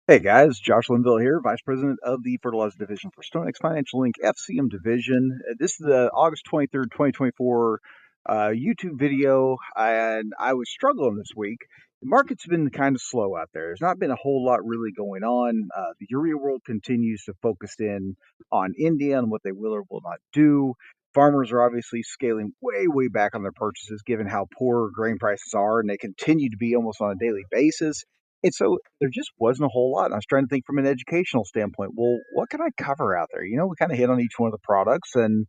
Hey guys, Josh Linville here, Vice President of the Fertilizer Division for StoneX Financial Inc. FCM Division. This is the August 23rd, 2024 YouTube video, and I was struggling this week. The market's been kind of slow out there. There's not been a whole lot really going on. The urea world continues to focus in on India and what they will or will not do. Farmers are obviously scaling way back on their purchases given how poor grain prices are, and they continue to be almost on a daily basis. And so there just wasn't a whole lot. And I was trying to think from an educational standpoint. Well, what can I cover out there? We kind of hit on each one of the products and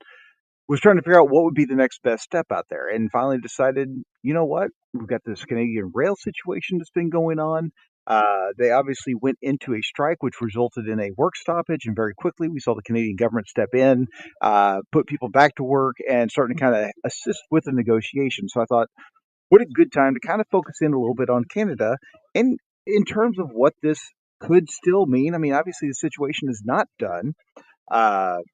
was trying to figure out what would be the next best step out there. And finally decided, you know what? We've got this Canadian rail situation that's been going on. They obviously went into a strike, which resulted in a work stoppage. And very quickly, we saw the Canadian government step in, put people back to work, and starting to kind of assist with the negotiation. So I thought, what a good time to kind of focus in a little bit on Canada and in terms of what this could still mean. I mean, obviously, the situation is not done.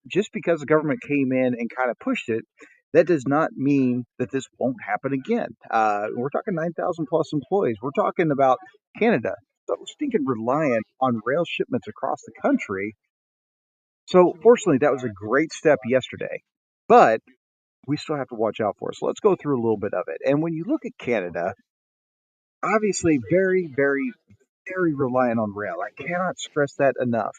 Just because the government came in and kind of pushed it, that does not mean that this won't happen again. We're talking 9,000 plus employees. We're talking about Canada, so stinking reliant on rail shipments across the country. So, fortunately, that was a great step yesterday. But we still have to watch out for it. So let's go through a little bit of it. And when you look at Canada, obviously very reliant on rail. I cannot stress that enough.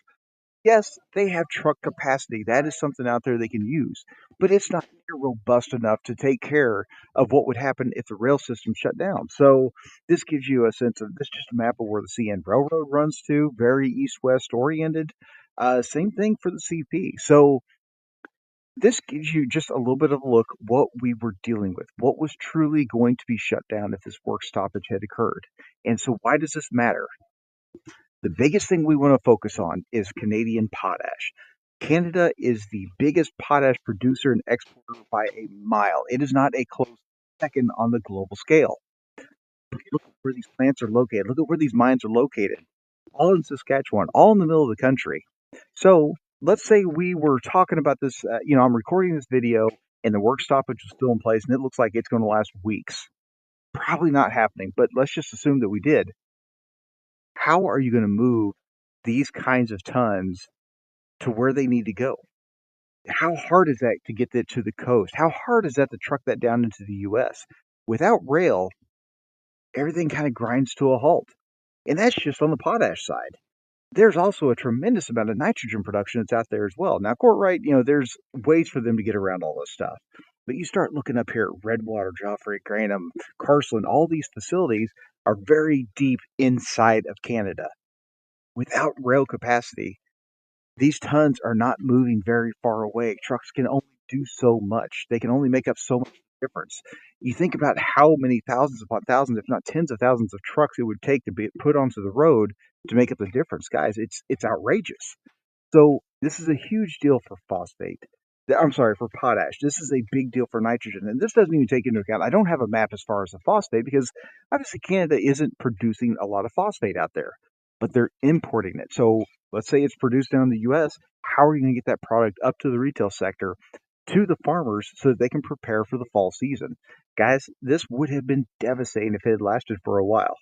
Yes, they have truck capacity. That is something out there they can use, but it's not robust enough to take care of what would happen if the rail system shut down. So this gives you a sense of this is just a map of where the CN Railroad runs to, very east-west oriented. Same thing for the CP. So this gives you just a little bit of a look what we were dealing with, what was truly going to be shut down if this work stoppage had occurred. And so why does this matter? The biggest thing we want to focus on is Canadian potash. Canada is the biggest potash producer and exporter by a mile. It is not a close second on the global scale. Look at where these plants are located. Look at where these mines are located. All in Saskatchewan, all in the middle of the country. So let's say we were talking about this. I'm recording this video and the work stoppage is still in place and it looks like it's going to last weeks. Probably not happening, but let's just assume that we did. How are you going to move these kinds of tons to where they need to go? How hard is that to get that to the coast? How hard is that to truck that down into the US? Without rail, everything kind of grinds to a halt. And that's just on the potash side. There's also a tremendous amount of nitrogen production that's out there as well. Now, Courtright, there's ways for them to get around all this stuff. But you start looking up here at Redwater, Joffrey, Grantham, Carseland, all these facilities are very deep inside of Canada. Without rail capacity, these tons are not moving very far away. Trucks can only do so much. They can only make up so much difference. You think about how many thousands upon thousands, if not tens of thousands of trucks it would take to be put onto the road to make up the difference. Guys, it's outrageous. So this is a huge deal for phosphate. I'm sorry, for potash. This is a big deal for nitrogen. And this doesn't even take into account, I don't have a map as far as the phosphate because obviously Canada isn't producing a lot of phosphate out there, but they're importing it. So let's say it's produced down in the US. How are you going to get that product up to the retail sector, to the farmers, so that they can prepare for the fall season? Guys, this would have been devastating if it had lasted for a while.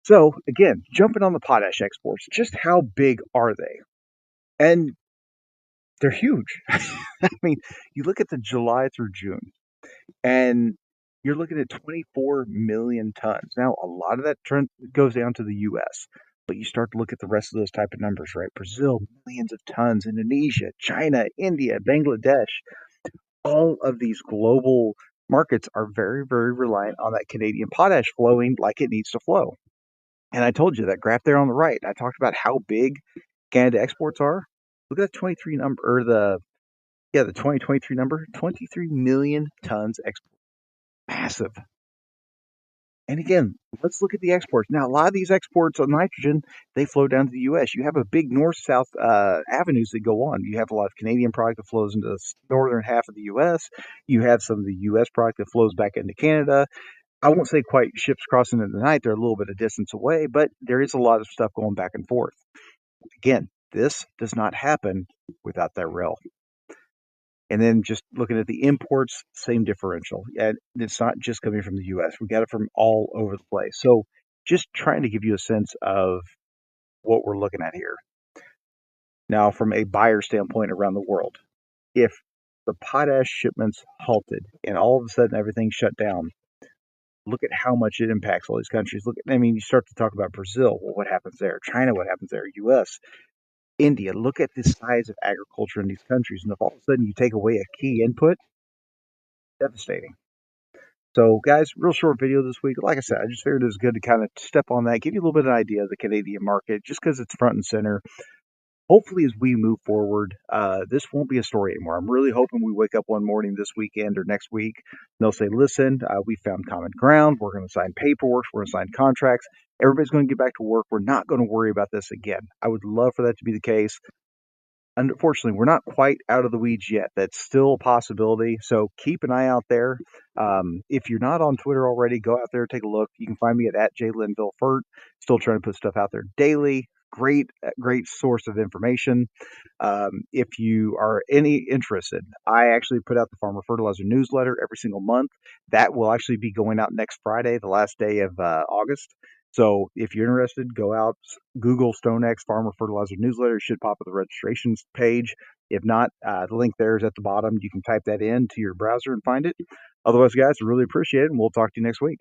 So, again, jumping on the potash exports, just how big are they? And they're huge. I mean, you look at the July through June, and you're looking at 24 million tons. Now, a lot of that goes down to the U.S., but you start to look at the rest of those type of numbers, right? Brazil, millions of tons. Indonesia, China, India, Bangladesh. All of these global markets are very reliant on that Canadian potash flowing like it needs to flow. And I told you that graph there on the right. I talked about how big Canada exports are. Look at that 23 number, or the 2023 number, 23 million tons export. Massive. And again, let's look at the exports. Now, a lot of these exports of nitrogen, they flow down to the U.S. You have a big north-south avenues that go on. You have a lot of Canadian product that flows into the northern half of the U.S. You have some of the U.S. product that flows back into Canada. I won't say quite ships crossing in the night. They're a little bit of distance away, but there is a lot of stuff going back and forth. Again, this does not happen without that rail. And then just looking at the imports, same differential. And it's not just coming from the US. We got it from all over the place. So just trying to give you a sense of what we're looking at here. Now, from a buyer standpoint around the world, if the potash shipments halted and all of a sudden everything shut down, look at how much it impacts all these countries. I mean, you start to talk about Brazil. Well, what happens there? China, what happens there? U.S., India. Look at the size of agriculture in these countries. And if all of a sudden you take away a key input, devastating. So, guys, real short video this week. Like I said, I just figured it was good to kind of step on that, give you a little bit of an idea of the Canadian market, just because it's front and center. Hopefully, as we move forward, this won't be a story anymore. I'm really hoping we wake up one morning this weekend or next week, and they'll say, listen, we found common ground. We're going to sign paperwork. We're going to sign contracts. Everybody's going to get back to work. We're not going to worry about this again. I would love for that to be the case. Unfortunately, we're not quite out of the weeds yet. That's still a possibility. So keep an eye out there. If you're not on Twitter already, go out there, take a look. You can find me at jlinvillefert. Still trying to put stuff out there daily. Great source of information. If you are any interested, I actually put out the Farmer Fertilizer newsletter every single month. That will actually be going out next Friday, the last day of August. So if you're interested, go out, Google StoneX Farmer Fertilizer newsletter. It should pop up the registrations page. If not, the link there is at the bottom. You can type that in to your browser and find it. Otherwise, guys, I really appreciate it, and we'll talk to you next week.